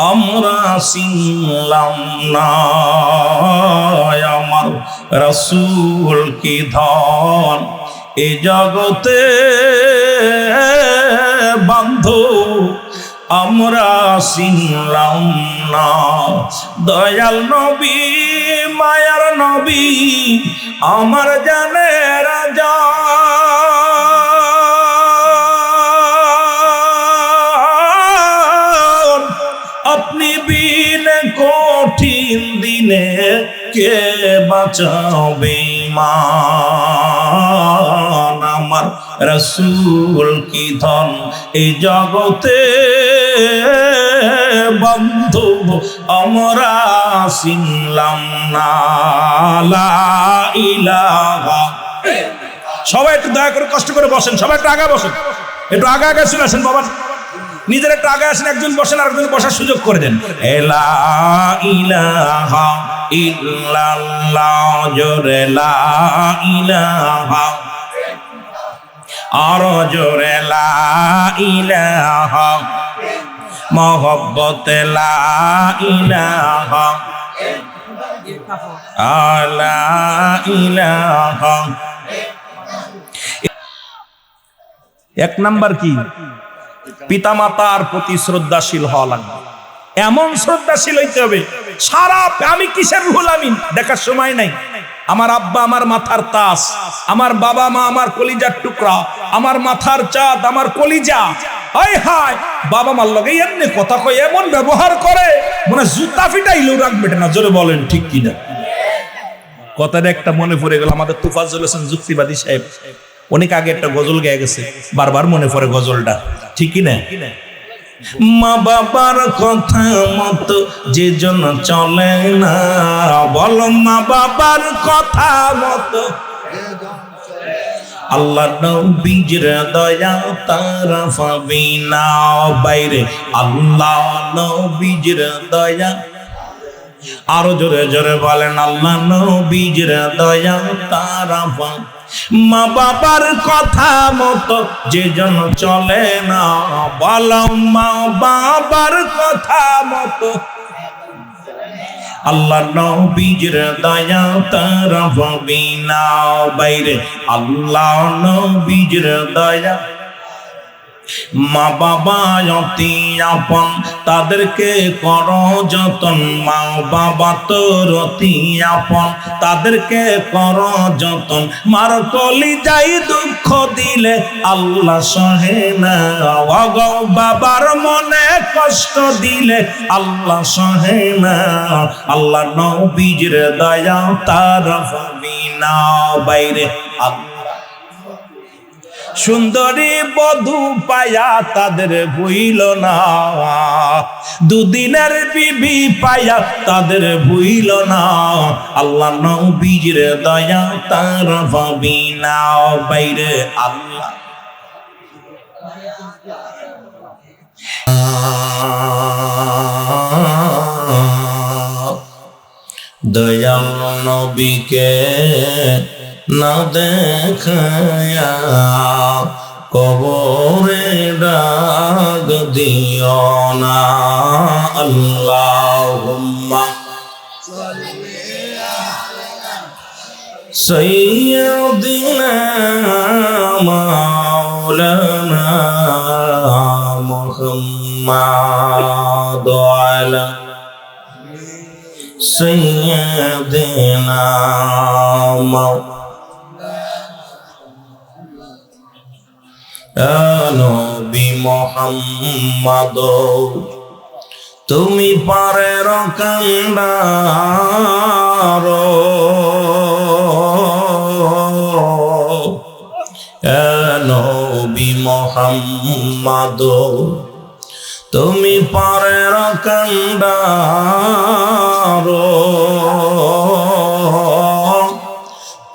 আমরা চিনলাম না আমার রাসূল কি ধন এ জগতে বন্ধু আমরা চিনলাম না। দয়াল নবী মায়ার নবী আমার জানের জান, আপনি বিনে কঠিন দিনে কে বাঁচাবে মান। আমার রাসূল কি ধন এই জগতে বন্ধু আমরা চিনলাম না। লা ইলাহা। সবাই একটু দয়া করে কষ্ট করে বসেন, সবাই একটু আগে বসেন, একটু আগে আগে চলে আসেন বাবা, নিজের একটু আগে আসেন, একজন বসেন আর একজন বসার সুযোগ করে দেন। লা ইলাহা ইল্লাল্লাহ, জোরে লা ইলাহা, আরো জোরে লা ইলাহা, মহব্বতে লা ইলাহা, লা ইলাহা। এক নাম্বার কি? পিতামাতার প্রতি শ্রদ্ধাশীল হওয়া লাগবে। এমন শ্রদ্ধাশীল হইতে হবে সারা আমি কিসের রুহুল আমিন দেখার সময় নাই। আমার আব্বা আমার মাথার তাস, আমার বাবা মা আমার কলিজার টুকরা, আমার মাথার চাঁদ, আমার কলিজা। হায় হায়, বাবা মার লগে এমনি কথা কয়, এমন ব্যবহার করে মনে জুতা ফিটাইলেও রাখবে না। জোরে বলেন ঠিক কিনা? কথাটা একটা মনে পড়ে গেল, আমাদের তুফাজ্জল হোসেন যুক্তিবাদী সাহেব অনেক আগে একটা গজল গেয়ে গেছে, বারবার মনে পড়ে গজলটা, ঠিক কিনা? মা বাবার কথা মতো যে জন চলে না, বলো মা বাবার কথা মতো আল্লাহ নবীর দয়া তারা পাবি না বাইরে। আল্লাহ নবীর দয়া, আরো জোরে জোরে বলেন আল্লাহ নবীর দয়া তারা পাবি। মা বাবার কথা মতো যে জন চলে না, বলো মা বাবার কথা মতো আল্লাহ নবীর দয়া তারা পাবি না বাইরে। আল্লাহ নবীর দয়া, মা বাবা অতি আপন তাদেরকে করো যতন, মা বাবা তোর অতি আপন তাদেরকে করো যতন। মার কলিজায় দুঃখ দিলে আল্লাহ সহে না, ওগো বাবার মনে কষ্ট দিলে আল্লাহ সহে না। আল্লাহ নবীর দয়া তারা পাবি না বাইরে। সুন্দরী বধূ পায়া তাদের ভুইল না, দুদিনের বিবি পায়া তাদের ভুইল না। আল্লাহ নবীর দয়া তারা পাবি না বাইরে। আল্লাহ দয়াল নবীকে না দেখায়া কবরে ডাক দিও না। আল্লাহুম্মা সাইয়্যিদিনা মাওলানা মুহাম্মাদ আলা সাইয়্যিদিনা নবী মুহাম্মদ, তুমি পারের কান্ডার, নবী মুহাম্মদ, তুমি পারের কান্ডার।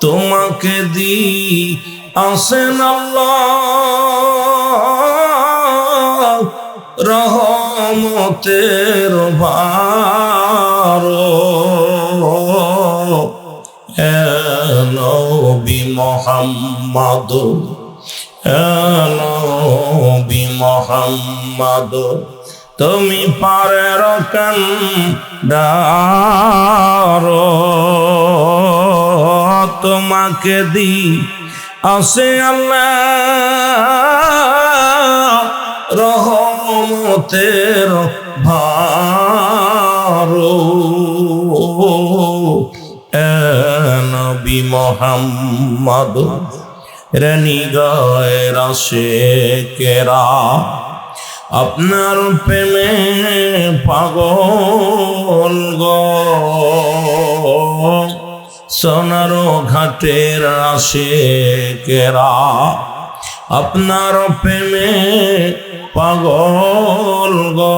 তোমাকে দি আসেন আল্লাহ রহমতের ভার। নবী মুহাম্মদ, নবী মুহাম্মদ, তুমি পারের কান্ডার। তোমাকে দি আসে আল্লাহ রহমতের ভারো নবী মোহাম্মদ নিগায়ের আশিকেরা আপনার প্রেমে পাগল গো সোনার ঘাটের আশিকেরা আপনার প্রেমে পাগল গো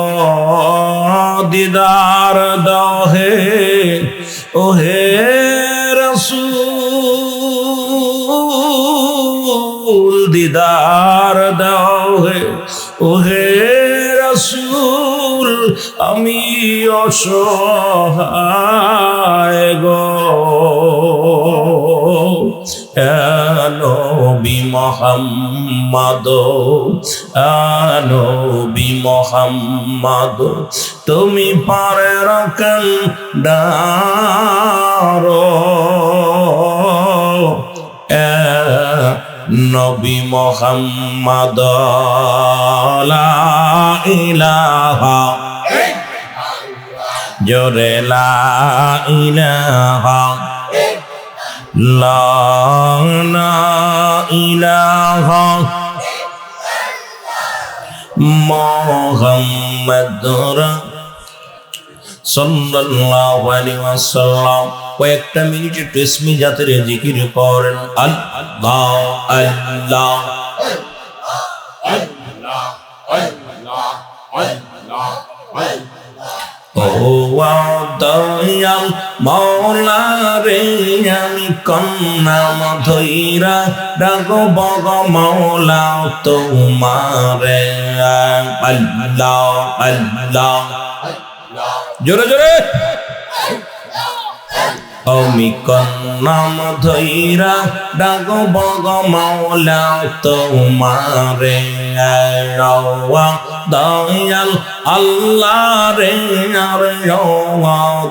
দিদার দাও হে ওহে রাসূল দিদার দাও হে ওহে রাসূল আমি অসহায় গো নবী মোহাম্মদ নবী মোহাম্মদ তুমি পারে রাখেন দারো নবী মোহাম্মদ লা ইলাহা জোরে লা ইলাহা লা ইলাহা মুহাম্মাদুর সাল্লাল্লাহু আলাইহি ওয়াসাল্লাম কয়েকটা মিনিট একটু ইসমি জাতের জিকির করেন আল্লাহ আল্লাহ ও দয়াল মৌলা রে আমি কন্নাম ধইরা ডাকব গো মৌলা তোমারে আল্লাহ আল্লাহ জোরে জোরে আমি কন্নাম ধইরা ডাকব গো মৌলা তোমারে দয়াল আল্লাহ রে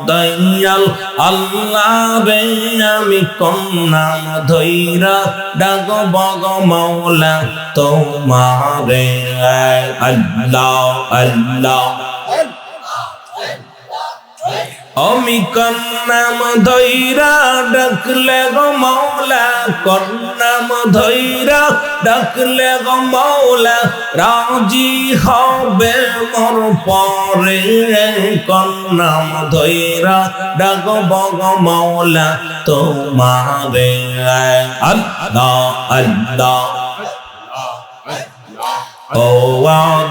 দয়াল আল্লাহ রে আমি কন্নাম ধইরা ডাকব গো মৌলা তোমারে আল্লাহ আল্লাহ আমি কন্নাম ধইরা ডাকলে গো মৌলা কন্নাম ধইরা ডাকলে গো মৌলা রাজি হবে মোর পরে কন্নাম ধইরা ডাকব গো মৌলা তোমারে আল্লাহ আল্লাহ ও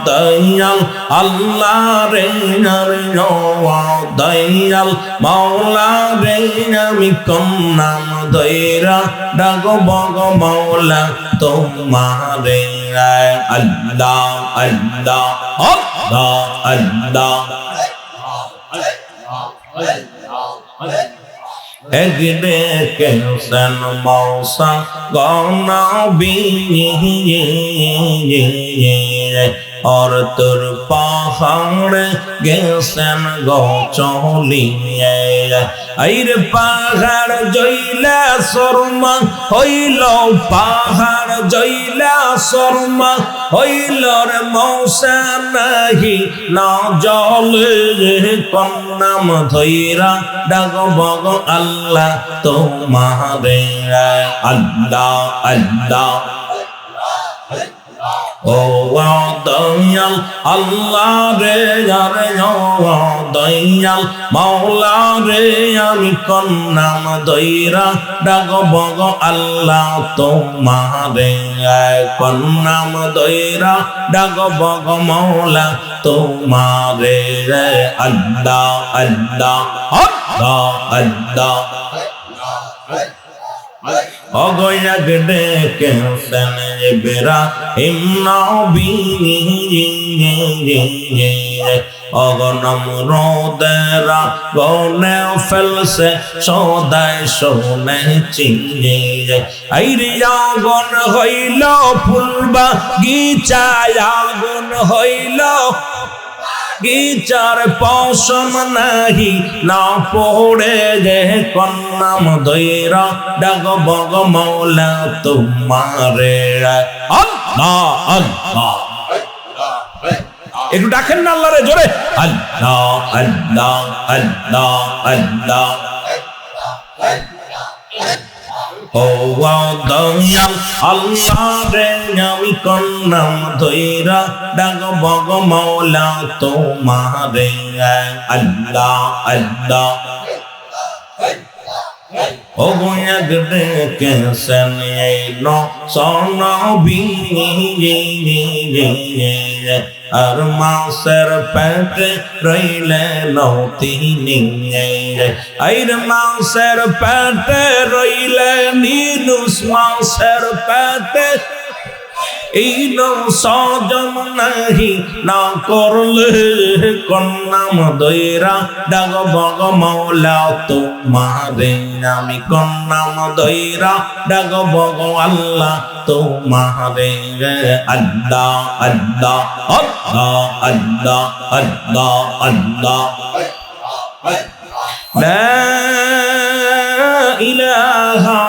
দয়াল আল্লাহ রে দয়াল মাওলা রে আমি কন্নাম ধইরা ডাকব গো মাওলা তোমারে আল্লাহ আল্লাহ আল্লাহ আল্লাহ একদিনে কেসন মৌসা গনবী और तुर पहाड़ गेसन गो चलिए आइर पहाड़ जइला शर्मा हइल पहाड़ जइला शर्मा हइल रे मौसा नाही ना जल कन्नाम धइरा डाकब गो अल्लाह तुम्हारे अल्लाह अल्लाह ও দয়াল আল্লাহ রে দয়াল মাওলা রে আমি কন্নাম ধইরা ডাকব গো আল্লাহ তোমারে কন্নাম ধইরা ডাকব গো মাওলা তোমারে আল্লাহ আল্লাহ আল্লাহ আল্লাহ অগয়া গডে কেসন বেরা ইমনবী অগনম রোদেরা গনে ফেলসে সদায় সোনে চিনে আইরিয়া গন হইল ফুলবা গিচায়া গন হইল গিচার পশম নাহি না পড়ে গে কন্নাম দইরা ডাক বগ মৌলা তোমারে আল্লাহ আল্লাহ একটু ডাকেন না আল্লাহ রে জোরে আল্লাহ আল্লাহ আল্লাহ আল্লাহ ও দয়াল আল্লাহ রে আমি কন্নাম দইরা ডাক বগ মৌলা তোমারে আল্লাহ আল্লাহ ও গোয়া গডে কেসন এলো সোনবি আর মাসের পেটে রইলে নৌতিনি আইর মাসের পেটে রইলে নিনুস মাসের পেটে এই সজম নাহি না করলে কন্নাম দইরা ডাক বগ মৌলা তোমারে আমি কন্নাম দইরা ডাক বগ আল্লাহ তোমারে আল্লাহ আল্লাহ আল্লাহ আল্লাহ আল্লাহ আল্লাহ লা ইলাহা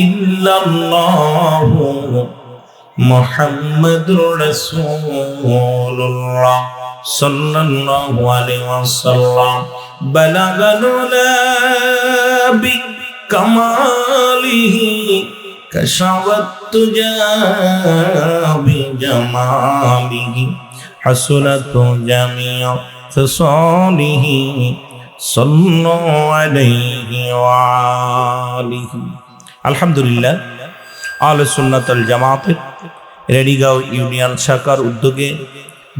ইল্লাল্লাহু মুহাম্মাদুর রাসূলুল্লাহ সাল্লাল্লাহু আলাইহি ওয়াসাল্লাম বালাগাল উলা বিকামালিহি কাশাওয়াত তুজা বিজামালিহি হাসনাত জামিউ ফিসালিহি সাল্লাল্লাহু আলাইহি ওয়া আলিহি। আলহামদুলিল্লাহ, আহলে সুন্নাত ওয়াল জামাতের রেডিগাঁও ইউনিয়ন শাখার উদ্যোগে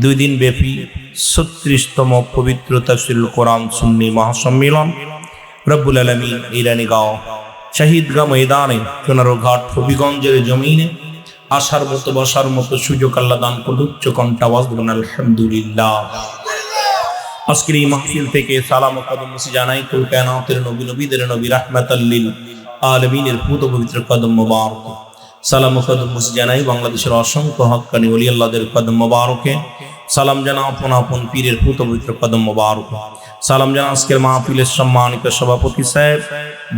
2 দিন ব্যাপী 36তম পবিত্র তাফসীরুল কোরআন সুন্নি মহাসম্মেলন রব্বুল আলামিন ইরানীগাঁও শহীদগাঁ ময়দানে সোনারঘাট হবিগঞ্জের জমিনে আসার মতো বসার মতো সুযোগ আল্লাহ দান করুন। উচ্চ কণ্ঠে আওয়াজ দিবেন আলহামদুলিল্লাহ। আজকের এই মাহফিল থেকে সালাম ও কদম জানাই কুল কায়নাতের নবী নবীদের নবী রাহমাতাল লিল আলামিনের পুত পবিত্র কদম মোবারক। সালাম ও কদম জানাই বাংলাদেশের অসংখ্য হক্কানি ওলি আল্লাহদের কদম মোবারকে। সালাম জানা আপন আপন পীরের পুত পবিত্র কদম মোবারক। সালাম জানা আজকের মাহফিলের সম্মানিত সভাপতি সাহেব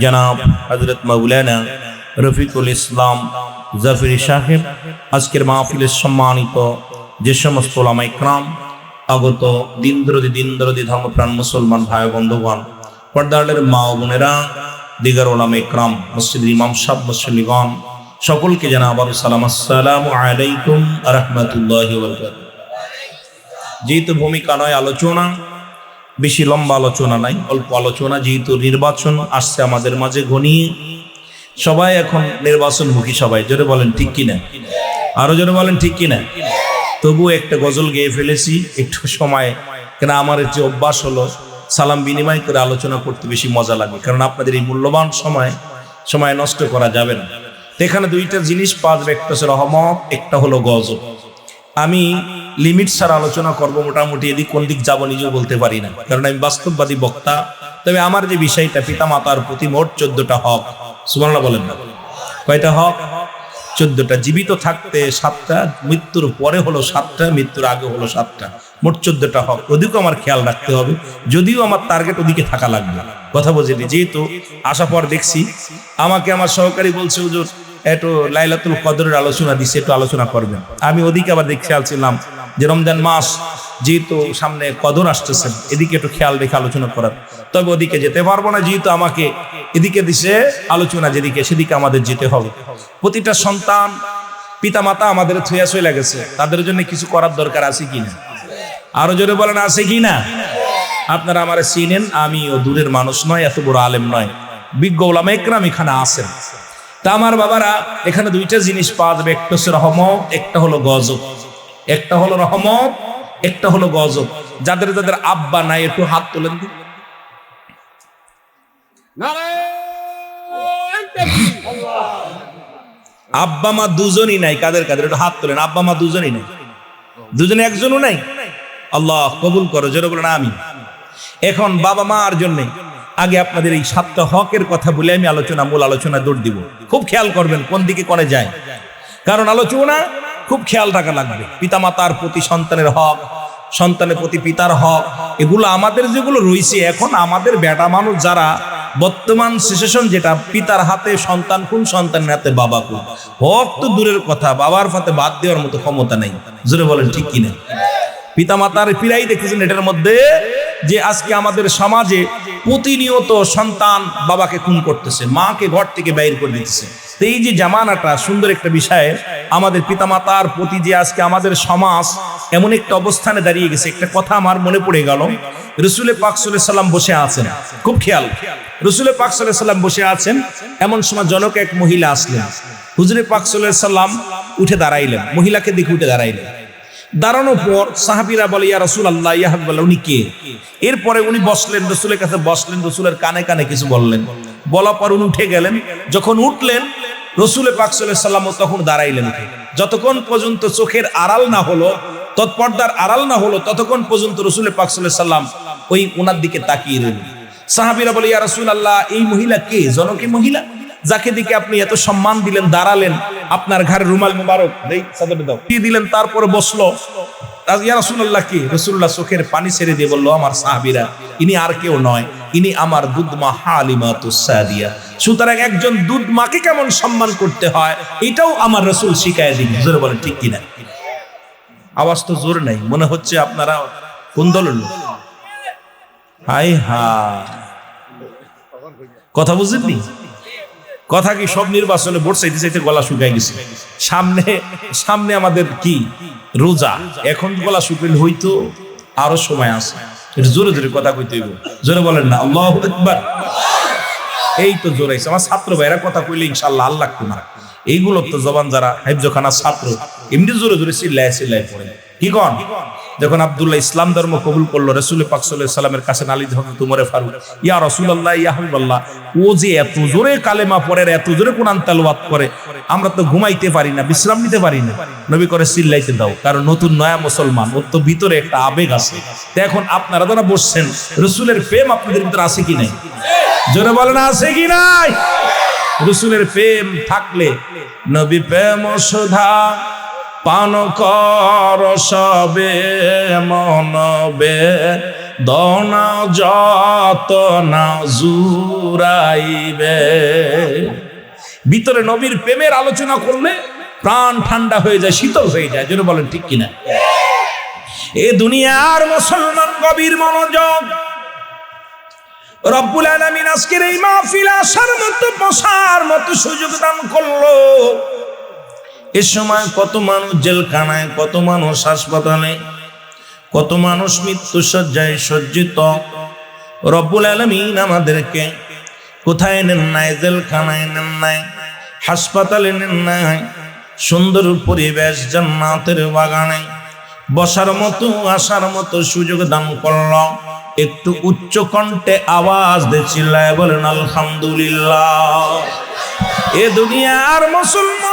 জনাব হযরত মাওলানা রফিকুল ইসলাম জাফরি সাহেব, আজকের মাহফিলের সম্মানিত যে সমস্ত উলামা ইকরাম, আগত দিনদরদি ধর্মপ্রাণ মুসলমান ভাই বন্ধুগণ, পর্দারের মা ও বোনেরা, দিগার উলামা ইকরাম, মসজিদের ইমাম সাহেব, মুসল্লিগণ, সকলকে জানা আবার সালাম, আসসালামু আলাইকুম ওয়া রাহমাতুল্লাহি ওয়া বারাকাতুহু। যেহেতু ভূমিকা নয় আলোচনা, বেশি লম্বা আলোচনা নাই, অল্প আলোচনা। যেহেতু নির্বাচন আসছে আমাদের মাঝে ঘনিয়ে, সবাই এখন নির্বাচনমুখী, সবাই জোরে বলেন ঠিক কিনা, আরো জোরে বলেন ঠিক কিনা। তবু একটা গজল গেয়ে ফেলেছি একটু সময়, কেন আমার যে অভ্যাস হলো সালাম বিনিময় করে আলোচনা করতে বেশি মজা লাগে, কারণ আপনাদের এই মূল্যবান সময় নষ্ট করা যাবে না। এখানে 2টা জিনিস পাওয়া যাবে, একটা হচ্ছে রহমত, একটা হলো গজল। আমি লিমিট ছাড়া আলোচনা করব, মোটামুটি এদিক কোন দিক যাবো নিজেও বলতে পারি না, কারণ আমি বাস্তববাদী বক্তা। তবে আমার যে বিষয়টা, পিতা মাতার প্রতি মোট 14টা হক, সুবহানাল্লাহ বলেন না, কয়টা হক? 14টা। জীবিত থাকতে 7টা, মৃত্যুর পরে হলো 7টা, মৃত্যুর আগে হলো 7টা, মোট 14টা হক। ওদিকেও আমার খেয়াল রাখতে হবে, যদিও আমার টার্গেট ওদিকে থাকা লাগবে। কথা বুঝিনি, যেহেতু আসার পর দেখছি আমাকে আমার সহকারী বলছে হুজুর একটু লাইলাতুল কদরের আলোচনা দিচ্ছে, একটু আলোচনা করবেন। আমি ওদিকে আবার খেয়াল ছিলাম যে রমজান মাস যেহেতু সামনে কদর আসতেছেন, এদিকে একটু খেয়াল রেখে আলোচনা করার। তবে ওদিকে যেতে পারবো না, যেহেতু আমাকে এদিকে দিছে আলোচনা, যেদিকে সেদিকে আমাদের যেতে হবে। প্রতিটা সন্তান পিতা মাতা আমাদের থুয়া চলে গেছে, তাদের জন্য কিছু করার দরকার আছে কিনা, আরো জোরে বলেন আছে কিনা। আপনারা আমারে চিনেন, আমি ও দূরের মানুষ নয়, এত বড় আলেম নয়, বিজ্ঞ উলামা ইকরাম এখানে আছেন। তা আমার বাবারা, এখানে 2টা জিনিস পাওয়া যাবে, একটা হচ্ছে রহমত, একটা হলো গজব। একটা হলো রহমত, একটা হলো গজব। যাদের যাদের আব্বা নাই একটু হাত তোলেন। আব্বা মা দুজনই নাই, কাদের কাদের একটু হাত তোলেন। আব্বা মা দুজনই নাই, দুজনে একজনও নাই। আল্লাহ কবুল করো, জোরে বলেন আমিন। এখন বাবা মার জন্য আগে আপনাদের এই 7টা হকের কথা বলে আমি মূল আলোচনা দৌড় দিব। খুব খেয়াল করবেন কোন দিকে কোনে যায়, কারণ আলোচনা খুব খেয়াল রাখা লাগবে। পিতা মাতার প্রতি সন্তানের হক, সন্তানের প্রতি পিতার হক, এগুলো আমাদের যেগুলো রয়েছে, এখন আমাদের বেটা মানুষ যারা বর্তমান সিচুয়েশন যেটা, পিতার হাতে সন্তান খুন, সন্তানের হাতে বাবা খুন। হক তো দূরের কথা, বাবার হাতে বাদ দেওয়ার মতো ক্ষমতা নেই। জোরে বলেন ঠিক কিনা? পিতা মাতার পীড়াই দেখেছেন এটার মধ্যে, যে আজকে আমাদের সমাজে প্রতিনিয়ত সন্তান বাবাকে খুন করতেছে, মাকে ঘর থেকে বাইর করে দিতেছে। তো এই যে জামানাটা সুন্দর একটা বিষয়, আমাদের পিতামাতার প্রতি যে আজকে আমাদের সমাজ এমন একটা অবস্থানে দাঁড়িয়ে গেছে। একটা কথা আমার মনে পড়ে গেল, রসুল পাক সাল্লাল্লাহু আলাইহি সাল্লাম বসে আছেন, খুব খেয়াল, রসুল পাক সাল্লাল্লাহু আলাইহি সাল্লাম বসে আছেন, এমন সময় জনক এক মহিলা আসলেন। হুজুরে পাক সাল্লাল্লাহু আলাইহি সাল্লাম উঠে দাঁড়াইলেন, মহিলাকে দেখে উঠে দাঁড়াইলেন। দাঁড়ানোর পর সাহাবীরা বলে, ইয়া রাসূলুল্লাহ, ইয়া হাবিবাল্লাহ, উনি কে? এরপরে উনি বসলেন, রসুলের কাছে বসলেন, রসুলের কানে কানে কিছু বললেন, বলার পর উনি উঠে গেলেন। যখন উঠলেন, রসুল পাক সাল্লাল্লাহু আলাইহি সাল্লাম তখন দাঁড়াইলেন উঠে। যতক্ষণ পর্যন্ত চোখের আড়াল না হলো, তৎপর্দার আড়াল না হলো, ততক্ষণ পর্যন্ত রসুল পাক সাল্লাল্লাহু আলাইহি সাল্লাম ওই ওনার দিকে তাকিয়ে রইলেন। সাহাবীরা বলে, ইয়া রাসূলুল্লাহ, এই মহিলা কে? জনকে মহিলা, যাকে দিকে আপনি এত সম্মান দিলেন, দাঁড়ালেন, আপনার ঘরে রুমাল মুবারক দেই সাদরে দাও দিয়ে দিলেন, তারপরে বসলো। ইয়া রাসূলুল্লাহ কি? রাসূলুল্লাহ চোখের পানি ছেড়ে দিয়ে বলল, আমার সাহাবীরা, ইনি আর কেউ নয়, ইনি আমার দুধমা হালিমাতুস সাদিয়া। সুতরাং একজন দুধ মাকে কেমন সম্মান করতে হয়, এটাও আমার রাসূল শিখায় দিন। জোরে বলেন ঠিক কিনা? আওয়াজ তো জোর নাই, মনে হচ্ছে আপনারা কোন দলের লোক? হাই হা, কথা বুঝলেননি? কথা কি সব নির্বাচনে ভোট চাইতে চাইতে গলা শুকাই গেছে। সামনে আমাদের কি রোজা, এখন গলা শুকাইলে হইতো আরো সময় আছে। এটা জোরে জোরে কথা কইতে হইব, জোরে বলেন না আল্লাহু আকবার। এই তো জোরাইছে আমার ছাত্র ভাইরা, কথা কইলে ইনশাআল্লাহ আল্লাহ কুমার। এইগুলো তো জবান যারা হাফজখানার ছাত্র, এমনি জোরে জোরে চিল্লায় পড়ে। কি কন? যখন আব্দুল্লাহ ইসলাম ধর্ম কবুল করলো, রাসূল পাক সাল্লাল্লাহু আলাইহি সাল্লামের কাছে নালি যখন উমরে ফারুক, ইয়া রাসূলুল্লাহ, ইয়া হাবিবাল্লাহ, ও যে এত জোরে কালেমা পড়ে, এত জোরে কোরআন তেলাওয়াত করে, আমরা তো ঘুমাইতে পারি না, বিশ্রাম নিতে পারি না। নবী করে, চিল্লাইতে দাও, কারণ নতুন নয়া মুসলমান, ওর তো ভিতরে একটা আবেগ আছে। তো এখন আপনারা যারা বসছেন, রাসূলের প্রেম আপনাদের ভিতরে আছে কি নাই? জোরে বলেন, আছে কি নাই? রাসূলের প্রেম থাকলে, নবী প্রেম সুধা পান কর সবে মনবে, দনা যত না জুরাইবে। ভিতরে নবীর প্রেমের আলোচনা করলে প্রাণ ঠান্ডা হয়ে যায়, শীতল হয়ে যায়। যেন বলেন ঠিক কিনা? এ দুনিয়ার মুসলমান গভীর মনোযোগ। রব্বুল আলামিন আজকের এই মাহফিল আসার মতো, বসার মতো সুযোগ দান করলো। এ সময় কত মানুষ জেলখানায়, কত মানুষ হাসপাতালে, কত মানুষ মৃত্যু শয্যায় সজ্জিত। রব্বুল আলামিন আমাদেরকে কোথায় নেন নাই? জেলখানায় নেন নাই, হাসপাতালে নেন নাই, সুন্দর পরিবেশ জান্নাতের বাগানে বসার মতো, আসার মতো সুযোগ দান করল। একটু উচ্চ কণ্ঠে আওয়াজ দিয়ে চিল্লায় বলেন আলহামদুলিল্লাহ। এ দুনিয়ার মুসলমান